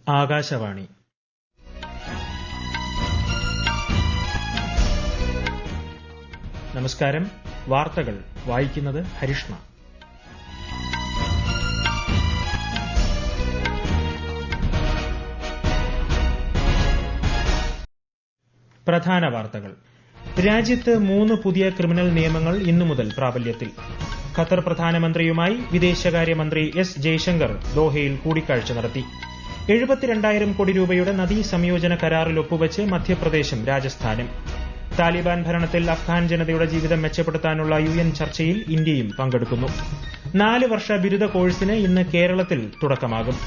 ആകാശവാണി. നമസ്കാരം. വാർത്തകൾ വായിക്കുന്നത് ഹരിഷ്ണ. പ്രധാന വാർത്തകൾ. രാജ്യത്ത് 3 പുതിയ ക്രിമിനൽ നിയമങ്ങൾ ഇന്നു മുതൽ പ്രാബല്യത്തിൽ. ഖത്തർ പ്രധാനമന്ത്രിയുമായി വിദേശകാര്യമന്ത്രി എസ് ജയശങ്കർ ദോഹയിൽ കൂടിക്കാഴ്ച നടത്തി. 72,000 കോടി രൂപയുടെ നദീ സംയോജന കരാറിൽ ഒപ്പുവച്ച് മധ്യപ്രദേശും രാജസ്ഥാനും. താലിബാൻ ഭരണത്തിൽ അഫ്ഗാൻ ജനതയുടെ ജീവിതം മെച്ചപ്പെടുത്താനുള്ള UN ചർച്ചയിൽ ഇന്ത്യയും പങ്കെടുക്കുന്നു. 4 വർഷ ബിരുദ കോഴ്സിന് ഇന്ന് കേരളത്തിൽ തുടക്കമാകും.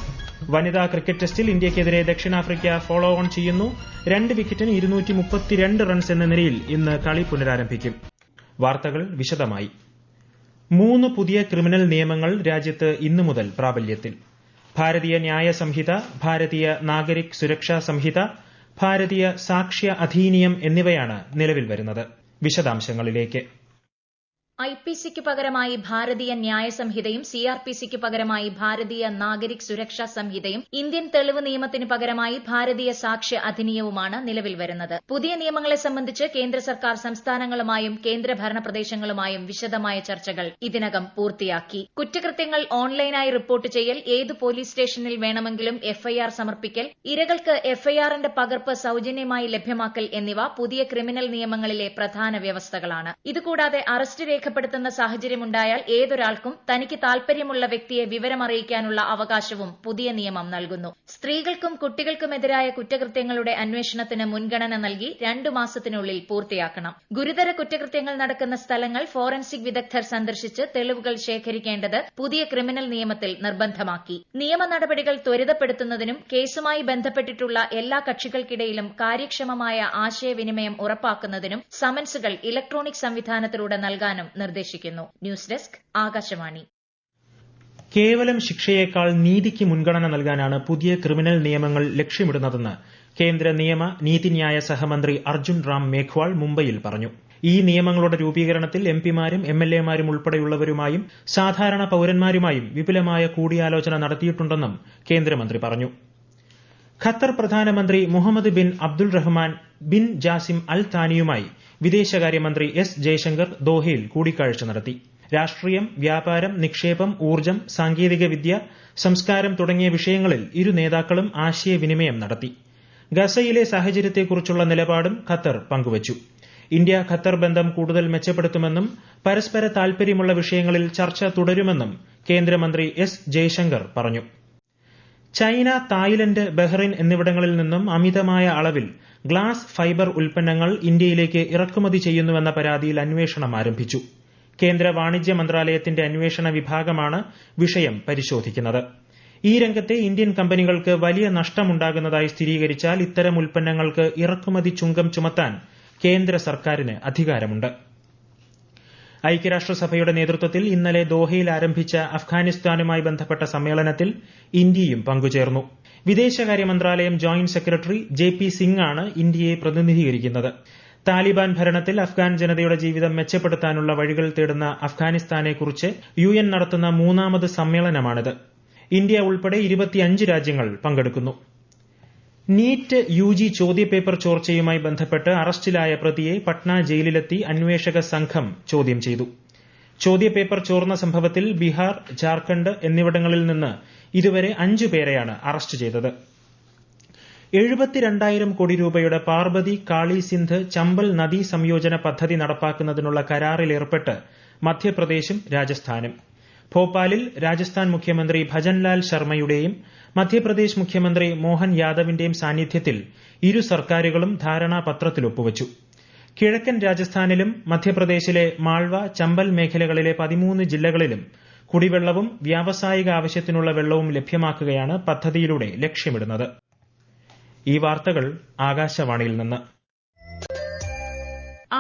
വനിതാ ക്രിക്കറ്റ് ടെസ്റ്റിൽ ഇന്ത്യയ്ക്കെതിരെ ദക്ഷിണാഫ്രിക്ക ഫോളോ ഓൺ ചെയ്യുന്നു. 2 വിക്കറ്റിന് 232 റൺസ് എന്ന നിലയിൽ ഇന്ന് കളി പുനരാരംഭിക്കും. വാർത്തകൾ വിശദമായി. 3 പുതിയ ക്രിമിനൽ നിയമങ്ങൾ രാജ്യത്ത് ഇന്നു മുതൽ പ്രാബല്യത്തിൽ. ഭാരതീയ ന്യായ സംഹിത, ഭാരതീയ നാഗരിക് സുരക്ഷാ സംഹിത, ഭാരതീയ സാക്ഷ്യ അധീനിയം എന്നിവയാണ് നിലവിൽ വരുന്നത്. വിശദാംശങ്ങളിലേക്ക്. IPCക്ക് പകരമായി ഭാരതീയ ന്യായ സംഹിതയും CRPCക്ക് പകരമായി ഭാരതീയ നാഗരിക് സുരക്ഷാ സംഹിതയും ഇന്ത്യൻ തെളിവ് നിയമത്തിന് പകരമായി ഭാരതീയ സാക്ഷ്യ അധിനിയവുമാണ് നിലവിൽ വരുന്നത്. പുതിയ നിയമങ്ങളെ സംബന്ധിച്ച് കേന്ദ്ര സർക്കാർ സംസ്ഥാനങ്ങളുമായും കേന്ദ്രഭരണ പ്രദേശങ്ങളുമായും വിശദമായ ചർച്ചകൾ ഇതിനകം പൂർത്തിയാക്കി. കുറ്റകൃത്യങ്ങൾ ഓൺലൈനായി റിപ്പോർട്ട് ചെയ്യൽ, ഏതു പോലീസ് സ്റ്റേഷനിൽ വേണമെങ്കിലും FIR സമർപ്പിക്കൽ, ഇരകൾക്ക് FIRന്റെ പകർപ്പ് സൌജന്യമായി ലഭ്യമാക്കൽ എന്നിവ പുതിയ ക്രിമിനൽ നിയമങ്ങളിലെ പ്രധാന വ്യവസ്ഥകളാണ്. ഇതുകൂടാതെ അറസ്റ്റ് രേഖപ്പെടുത്തുന്ന സാഹചര്യമുണ്ടായാൽ ഏതൊരാൾക്കും തനിക്ക് താൽപര്യമുള്ള വ്യക്തിയെ വിവരമറിയിക്കാനുള്ള അവകാശവും പുതിയ നിയമം നൽകുന്നു. സ്ത്രീകൾക്കും കുട്ടികൾക്കുമെതിരായ കുറ്റകൃത്യങ്ങളുടെ അന്വേഷണത്തിന് മുൻഗണന നൽകി 2 മാസത്തിനുള്ളിൽ പൂർത്തിയാക്കണം. ഗുരുതര കുറ്റകൃത്യങ്ങൾ നടക്കുന്ന സ്ഥലങ്ങൾ ഫോറൻസിക് വിദഗ്ധർ സന്ദർശിച്ച് തെളിവുകൾ ശേഖരിക്കേണ്ടത് പുതിയ ക്രിമിനൽ നിയമത്തിൽ നിർബന്ധമാക്കി. നിയമ നടപടികൾ ത്വരിതപ്പെടുത്തുന്നതിനും കേസുമായി ബന്ധപ്പെട്ടിട്ടുള്ള എല്ലാ കക്ഷികൾക്കിടയിലും കാര്യക്ഷമമായ ആശയവിനിമയം ഉറപ്പാക്കുന്നതിനും സമൻസുകൾ ഇലക്ട്രോണിക് സംവിധാനത്തിലൂടെ നൽകാനും നിർദ്ദേശിക്കുന്നു. News desk, Akashvani. കേവലം ശിക്ഷയേക്കാൾ നീതിക്ക് മുൻഗണന നൽകാനാണ് പുതിയ ക്രിമിനൽ നിയമങ്ങൾ ലക്ഷ്യമിടുന്നതെന്ന് കേന്ദ്ര നിയമ നീതിന്യായ സഹമന്ത്രി അർജുൻ റാം മേഘ്വാൾ മുംബൈയിൽ പറഞ്ഞു. ഈ നിയമങ്ങളുടെ രൂപീകരണത്തിൽ MPമാരും MLAമാരും ഉൾപ്പെടെയുള്ളവരുമായും സാധാരണ പൌരന്മാരുമായും വിപുലമായ കൂടിയാലോചന നടത്തിയിട്ടുണ്ടെന്നും കേന്ദ്രമന്ത്രി പറഞ്ഞു. ഖത്തർ പ്രധാനമന്ത്രി Mohammed bin Abdul Rahman bin Jassim Al താനിയുമായി വിദേശകാര്യമന്ത്രി എസ് ജയശങ്കർ ദോഹയിൽ കൂടിക്കാഴ്ച നടത്തി. രാഷ്ട്രീയം, വ്യാപാരം, നിക്ഷേപം, ഊർജ്ജം, സാങ്കേതികവിദ്യ, സംസ്കാരം തുടങ്ങിയ വിഷയങ്ങളിൽ ഇരു നേതാക്കളും ആശയവിനിമയം നടത്തി. ഗസയിലെ സാഹചര്യത്തെക്കുറിച്ചുള്ള നിലപാടും ഖത്തർ പങ്കുവച്ചു. ഇന്ത്യ ഖത്തർ ബന്ധം കൂടുതൽ മെച്ചപ്പെടുത്തുമെന്നും പരസ്പര താൽപര്യമുള്ള വിഷയങ്ങളിൽ ചർച്ച തുടരുമെന്നും കേന്ദ്രമന്ത്രി എസ് ജയശങ്കർ പറഞ്ഞു. ചൈന, തായ്ലന്റ്, ബഹ്റൈൻ എന്നിവിടങ്ങളിൽ നിന്നും അമിതമായ അളവിൽ ഗ്ലാസ് ഫൈബർ ഉൽപ്പന്നങ്ങൾ ഇന്ത്യയിലേക്ക് ഇറക്കുമതി ചെയ്യുന്നുവെന്ന പരാതിയിൽ അന്വേഷണം ആരംഭിച്ചു. കേന്ദ്ര വാണിജ്യ മന്ത്രാലയത്തിന്റെ അന്വേഷണ വിഭാഗമാണ് വിഷയം പരിശോധിക്കുന്നത്. ഈ രംഗത്തെ ഇന്ത്യൻ കമ്പനികൾക്ക് വലിയ നഷ്ടമുണ്ടാകുന്നതായി സ്ഥിരീകരിച്ചാൽ ഇത്തരം ഉൽപ്പന്നങ്ങൾക്ക് ഇറക്കുമതി ചുങ്കം ചുമത്താൻ കേന്ദ്ര സർക്കാരിന് അധികാരമുണ്ട്. ഐക്യരാഷ്ട്രസഭയുടെ നേതൃത്വത്തിൽ ഇന്നലെ ദോഹയിൽ ആരംഭിച്ച അഫ്ഗാനിസ്ഥാനുമായി ബന്ധപ്പെട്ട സമ്മേളനത്തിൽ ഇന്ത്യയും പങ്കുചേർന്നു. വിദേശകാര്യ മന്ത്രാലയം ജോയിന്റ് സെക്രട്ടറി JP സിംഗ് ആണ് ഇന്ത്യയെ പ്രതിനിധീകരിക്കുന്നത്. താലിബാൻ ഭരണത്തിൽ അഫ്ഗാൻ ജനതയുടെ ജീവിതം മെച്ചപ്പെടുത്താനുള്ള വഴികൾ തേടുന്ന അഫ്ഗാനിസ്ഥാനെക്കുറിച്ച് UN നടത്തുന്ന 3ാമത് സമ്മേളനമാണിത്. ഇന്ത്യ ഉൾപ്പെടെ 25 രാജ്യങ്ങൾ പങ്കെടുക്കുന്നു. നീറ്റ് UG ചോദ്യപേപ്പർ ചോർച്ചയുമായി ബന്ധപ്പെട്ട് അറസ്റ്റിലായ പ്രതിയെ പട്ന ജയിലിലെത്തി അന്വേഷക സംഘം ചോദ്യം ചെയ്തു. ചോദ്യപേപ്പർ ചോർന്ന സംഭവത്തിൽ ബീഹാർ, ജാർഖണ്ഡ് എന്നിവിടങ്ങളിൽ നിന്ന് ഇതുവരെ 5 പേരെയാണ് അറസ്റ്റ് ചെയ്തത്. 72,000 കോടി രൂപയുടെ പാർബതി, കാളി സിന്ധ്, ചമ്പൽ നദീ സംയോജന പദ്ധതി നടപ്പാക്കുന്നതിനുള്ള കരാറിലേർപ്പെട്ട് മധ്യപ്രദേശും രാജസ്ഥാനും. ഭോപ്പാലിൽ രാജസ്ഥാൻ മുഖ്യമന്ത്രി ഭജൻലാൽ ശർമ്മയുടെയും മധ്യപ്രദേശ് മുഖ്യമന്ത്രി മോഹൻ യാദവിന്റെയും സാന്നിധ്യത്തിൽ ഇരു സർക്കാരുകളും ധാരണാപത്രത്തിൽ ഒപ്പുവച്ചു. കിഴക്കൻ രാജസ്ഥാനിലും മധ്യപ്രദേശിലെ മാൾവ, ചമ്പൽ മേഖലകളിലെ 13 ജില്ലകളിലും കുടിവെള്ളവും വ്യാവസായിക ആവശ്യത്തിനുള്ള വെള്ളവും ലഭ്യമാക്കുകയാണ് പദ്ധതിയിലൂടെ ലക്ഷ്യമിടുന്നത്. ഈ വാർത്തകൾ ആകാശവാണിയിൽ നിന്ന്.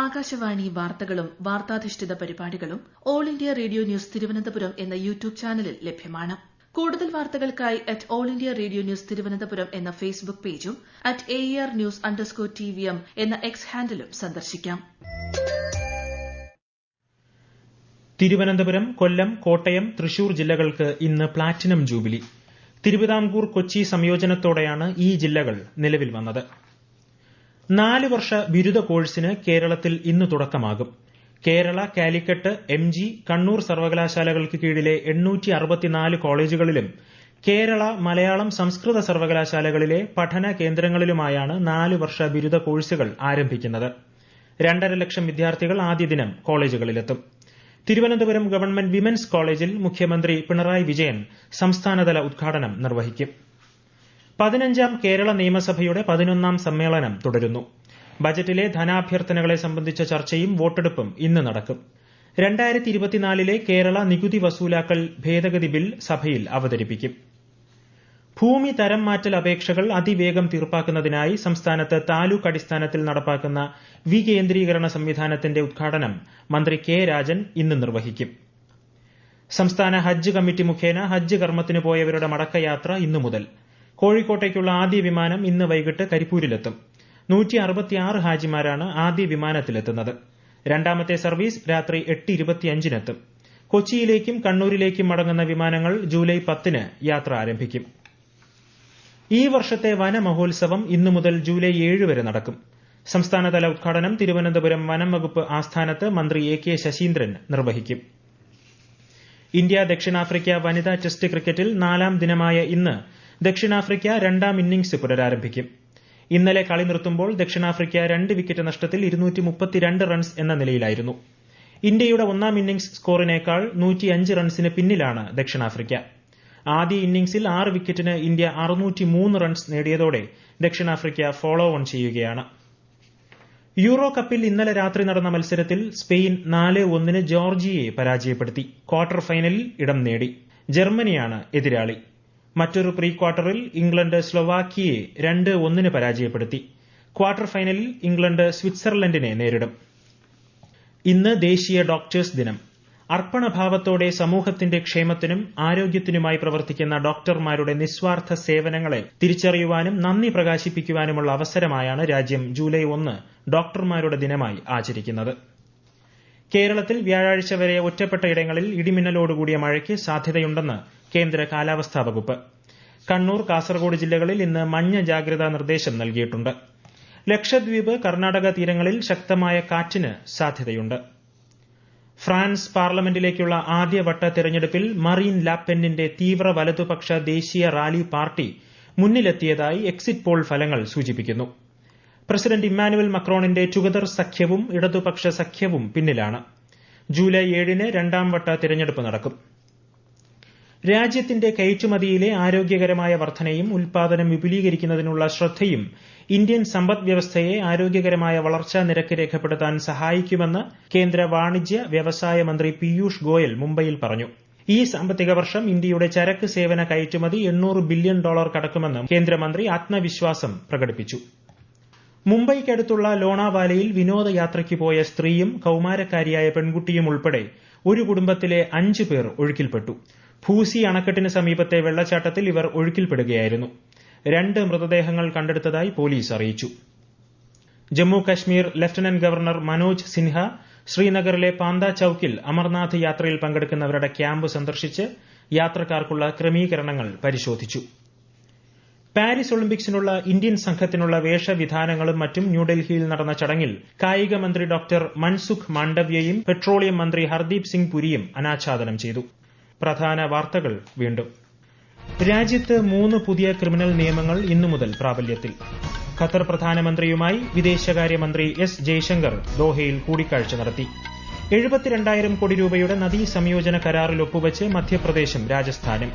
ആകാശവാണി വാർത്തകളും വാർത്താധിഷ്ഠിത പരിപാടികളും all India radio news Thiruvananthapuram എന്ന യൂട്യൂബ് ചാനലിൽ ലഭ്യമാണ്. കൂടുതൽ വാർത്തകൾക്കായി @AllIndiaRadioNews തിരുവനന്തപുരം എന്ന ഫേസ്ബുക്ക് പേജും @AERnews_TVM എന്ന X ഹാൻഡിലും സന്ദർശിക്കാം. തിരുവനന്തപുരം, കൊല്ലം, കോട്ടയം, തൃശൂർ ജില്ലകൾക്ക് ഇന്ന് പ്ലാറ്റിനം ജൂബിലി. തിരുവിതാംകൂർ കൊച്ചി സംയോജനത്തോടെയാണ് ഈ ജില്ലകൾ നിലവിൽ വന്നത്. 4 വർഷ ബിരുദ കോഴ്സിന് കേരളത്തിൽ ഇന്ന് തുടക്കമാകും. കേരള, കാലിക്കറ്റ്, MG, കണ്ണൂർ സർവകലാശാലകൾക്ക് കീഴിലെ 864 കോളേജുകളിലും കേരള, മലയാളം, സംസ്കൃത സർവകലാശാലകളിലെ പഠന കേന്ദ്രങ്ങളിലുമായാണ് 4 വർഷ ബിരുദ കോഴ്സുകൾ ആരംഭിക്കുന്നത്. 2.5 ലക്ഷം വിദ്യാർത്ഥികൾ ആദ്യ ദിനം കോളേജുകളിലെത്തും. തിരുവനന്തപുരം ഗവൺമെന്റ് വിമൻസ് കോളേജിൽ മുഖ്യമന്ത്രി പിണറായി വിജയൻ സംസ്ഥാനതല ഉദ്ഘാടനം നിർവഹിക്കും. 15ാം കേരള നിയമസഭയുടെ 11ാം സമ്മേളനം തുടരുന്നു. ബജറ്റിലെ ധനാഭ്യർത്ഥനകളെ സംബന്ധിച്ച ചർച്ചയും വോട്ടെടുപ്പും ഇന്ന് നടക്കും. 2024 കേരള നികുതി വസൂലാക്കൽ ഭേദഗതി ബിൽ സഭയിൽ അവതരിപ്പിക്കും. ഭൂമി തരം മാറ്റൽ അപേക്ഷകൾ അതിവേഗം തീർപ്പാക്കുന്നതിനായി സംസ്ഥാനത്ത് താലൂക്ക് അടിസ്ഥാനത്തിൽ നടപ്പാക്കുന്ന വികേന്ദ്രീകരണ സംവിധാനത്തിന്റെ ഉദ്ഘാടനം മന്ത്രി കെ രാജൻ ഇന്ന് നിർവഹിക്കും. സംസ്ഥാന ഹജ്ജ് കമ്മിറ്റി മുഖേന ഹജ്ജ് കർമ്മത്തിന് പോയവരുടെ മടക്കയാത്ര ഇന്നു മുതൽ. കോഴിക്കോട്ടേക്കുള്ള ആദ്യ വിമാനം ഇന്ന് വൈകിട്ട് കരിപ്പൂരിലെത്തും. 166 ഹാജിമാരാണ് ആദ്യ വിമാനത്തിലെത്തുന്നത്. രണ്ടാമത്തെ സർവീസ് രാത്രി 8:25-നെത്തും. കൊച്ചിയിലേക്കും കണ്ണൂരിലേക്കും മടങ്ങുന്ന വിമാനങ്ങൾ ജൂലൈ 10-ന് യാത്ര ആരംഭിക്കും. ഈ വർഷത്തെ വനമഹോത്സവം ഇന്നു മുതൽ ജൂലൈ 7 വരെ നടക്കും. സംസ്ഥാനതല ഉദ്ഘാടനം തിരുവനന്തപുരം വനം വകുപ്പ് ആസ്ഥാനത്ത് മന്ത്രി AK ശശീന്ദ്രൻ നിർവഹിക്കും. ഇന്ത്യ ദക്ഷിണാഫ്രിക്ക വനിതാ ടെസ്റ്റ് ക്രിക്കറ്റിൽ 4ാം ദിനമായ ഇന്ന് ദക്ഷിണാഫ്രിക്ക 2ാം ഇന്നിംഗ്സ് പുനരാരംഭിക്കും. ഇന്നലെ കളി നിർത്തുമ്പോൾ ദക്ഷിണാഫ്രിക്ക 2 വിക്കറ്റ് നഷ്ടത്തിൽ 232 റൺസ് എന്ന നിലയിലായിരുന്നു. ഇന്ത്യയുടെ 1ാം ഇന്നിംഗ്സ് സ്കോറിനേക്കാൾ 105 റൺസിന് പിന്നിലാണ് ദക്ഷിണാഫ്രിക്ക. ആദ്യ ഇന്നിംഗ്സിൽ 6 വിക്കറ്റിന് ഇന്ത്യ 603 റൺസ് നേടിയതോടെ ദക്ഷിണാഫ്രിക്ക ഫോളോ ഓൺ ചെയ്യുകയാണ്. യൂറോ കപ്പിൽ ഇന്നലെ രാത്രി നടന്ന മത്സരത്തിൽ സ്പെയിൻ 4-1 ജോർജിയയെ പരാജയപ്പെടുത്തി ക്വാർട്ടർ ഫൈനലിൽ ഇടം നേടി. ജർമ്മനിയാണ് എതിരാളി. മറ്റൊരു പ്രീ ക്വാർട്ടറിൽ ഇംഗ്ലണ്ട് സ്ലൊവാക്കിയയെ 2-1 പരാജയപ്പെടുത്തി. ക്വാർട്ടർ ഫൈനലിൽ ഇംഗ്ലണ്ട് സ്വിറ്റ്സർലൻഡിനെ നേരിടും. ഇന്ന് ദേശീയ ഡോക്ടേഴ്സ് ദിനം. അർപ്പണഭാവത്തോടെ സമൂഹത്തിന്റെ ക്ഷേമത്തിനും ആരോഗ്യത്തിനുമായി പ്രവർത്തിക്കുന്ന ഡോക്ടർമാരുടെ നിസ്വാർത്ഥ സേവനങ്ങളെ തിരിച്ചറിയുവാനും നന്ദി പ്രകാശിപ്പിക്കുവാനുമുള്ള അവസരമായാണ് രാജ്യം ജൂലൈ 1 ഡോക്ടർമാരുടെ ദിനമായി ആചരിക്കുന്നത്. കേരളത്തിൽ വ്യാഴാഴ്ച വരെ ഒറ്റപ്പെട്ട ഇടങ്ങളിൽ ഇടിമിന്നലോടുകൂടിയ മഴയ്ക്ക് സാധ്യതയുണ്ടെന്ന് കേന്ദ്ര കാലാവസ്ഥാ വകുപ്പ്. കണ്ണൂർ, കാസർഗോഡ് ജില്ലകളിൽ ഇന്ന് മഞ്ഞ ജാഗ്രതാ നിർദ്ദേശം നൽകിയിട്ടുണ്ട്. ലക്ഷദ്വീപ്, കർണാടക തീരങ്ങളിൽ ശക്തമായ കാറ്റിന് സാധ്യതയുണ്ട്. ഫ്രാൻസ് പാർലമെന്റിലേക്കുള്ള ആദ്യവട്ട തെരഞ്ഞെടുപ്പിൽ മറീൻ ലാപ്പെന്നിന്റെ തീവ്ര വലതുപക്ഷ ദേശീയ റാലി പാർട്ടി മുന്നിലെത്തിയതായി എക്സിറ്റ് പോൾ ഫലങ്ങൾ സൂചിപ്പിക്കുന്നു. പ്രസിഡന്റ് ഇമ്മാനുവൽ മക്രോണിന്റെ ടുഗദർ സഖ്യവും ഇടതുപക്ഷ സഖ്യവും പിന്നിലാണ്. ജൂലൈ 7-ന് 2ാം വട്ട തിരഞ്ഞെടുപ്പ് നടക്കും. രാജ്യത്തിന്റെ കയറ്റുമതിയിലെ ആരോഗ്യകരമായ വർധനയും ഉൽപാദനം വിപുലീകരിക്കുന്നതിനുള്ള ശ്രദ്ധയും ഇന്ത്യൻ സമ്പദ് വ്യവസ്ഥയെ ആരോഗ്യകരമായ വളർച്ചാ നിരക്ക് രേഖപ്പെടുത്താൻ സഹായിക്കുമെന്ന് കേന്ദ്ര വാണിജ്യ വ്യവസായ മന്ത്രി പീയൂഷ് ഗോയൽ മുംബൈയിൽ പറഞ്ഞു. ഈ സാമ്പത്തിക വർഷം ഇന്ത്യയുടെ ചരക്ക് സേവന കയറ്റുമതി $800 ബില്യൺ കടക്കുമെന്ന് കേന്ദ്രമന്ത്രി ആത്മവിശ്വാസം പ്രകടിപ്പിച്ചു. മുംബൈക്കടുത്തുള്ള ലോണാവാലയിൽ വിനോദയാത്രയ്ക്ക് പോയ സ്ത്രീയും കൌമാരക്കാരിയായ പെൺകുട്ടിയും ഉൾപ്പെടെ ഒരു കുടുംബത്തിലെ 5 പേർ ഒഴുക്കിൽപ്പെട്ടു. ഭൂസി അണക്കെട്ടിന് സമീപത്തെ വെള്ളച്ചാട്ടത്തിൽ ഇവർ ഒഴുക്കിൽപ്പെടുകയായിരുന്നു. 2 മൃതദേഹങ്ങൾ കണ്ടെടുത്തതായി പോലീസ് അറിയിച്ചു. ജമ്മു കശ്മീർ ലഫ്റ്റനന്റ് ഗവർണർ മനോജ് സിൻഹ ശ്രീനഗറിലെ പാന്ത ചൌക്കിൽ അമർനാഥ് യാത്രയിൽ പങ്കെടുക്കുന്നവരുടെ ക്യാമ്പ് സന്ദർശിച്ച് യാത്രക്കാർക്കുള്ള ക്രമീകരണങ്ങൾ പരിശോധിച്ചു. പാരീസ് ഒളിമ്പിക്സിനുള്ള ഇന്ത്യൻ സംഘത്തിനുള്ള വേഷവിധാനങ്ങളും മറ്റും ന്യൂഡൽഹിയിൽ നടന്ന ചടങ്ങിൽ കായിക മന്ത്രി ഡോക്ടർ മൻസുഖ് മാണ്ഡവ്യയും പെട്രോളിയം മന്ത്രി ഹർദീപ് സിംഗ് പുരിയും അനാച്ഛാദനം ചെയ്തു. പ്രധാന വാർത്തകൾ വീണ്ടും. രാജ്യത്ത് 3 പുതിയ ക്രിമിനൽ നിയമങ്ങൾ ഇന്നു മുതൽ പ്രാബല്യത്തിൽ. ഖത്തർ പ്രധാനമന്ത്രിയുമായി വിദേശകാര്യമന്ത്രി എസ് ജയശങ്കർ ദോഹയിൽ കൂടിക്കാഴ്ച നടത്തി. 72,000 കോടി രൂപയുടെ നദീ സംയോജന കരാറിൽ ഒപ്പുവച്ച് മധ്യപ്രദേശും രാജസ്ഥാനും.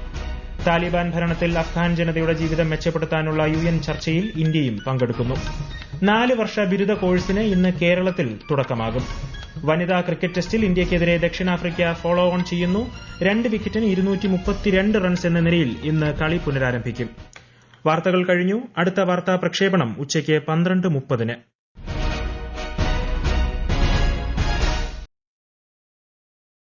താലിബാൻ ഭരണത്തിൽ അഫ്ഗാൻ ജനതയുടെ ജീവിതം മെച്ചപ്പെടുത്താനുള്ള UN ചർച്ചയിൽ ഇന്ത്യയും പങ്കെടുക്കുന്നു. 4 വർഷ ബിരുദ കോഴ്സിന് ഇന്ന് കേരളത്തിൽ തുടക്കമാകും. വനിതാ ക്രിക്കറ്റ് ടെസ്റ്റിൽ ഇന്ത്യയ്ക്കെതിരെ ദക്ഷിണാഫ്രിക്ക ഫോളോ ഓൺ ചെയ്യുന്നു. 2 വിക്കറ്റിന് 232 റൺസ് എന്ന നിലയിൽ ഇന്ന് കളി പുനരാരംഭിക്കും. വാർത്തകൾ കഴിഞ്ഞു. അടുത്ത വാർത്താ പ്രക്ഷേപണം ഉച്ചയ്ക്ക് 12:30-ന്.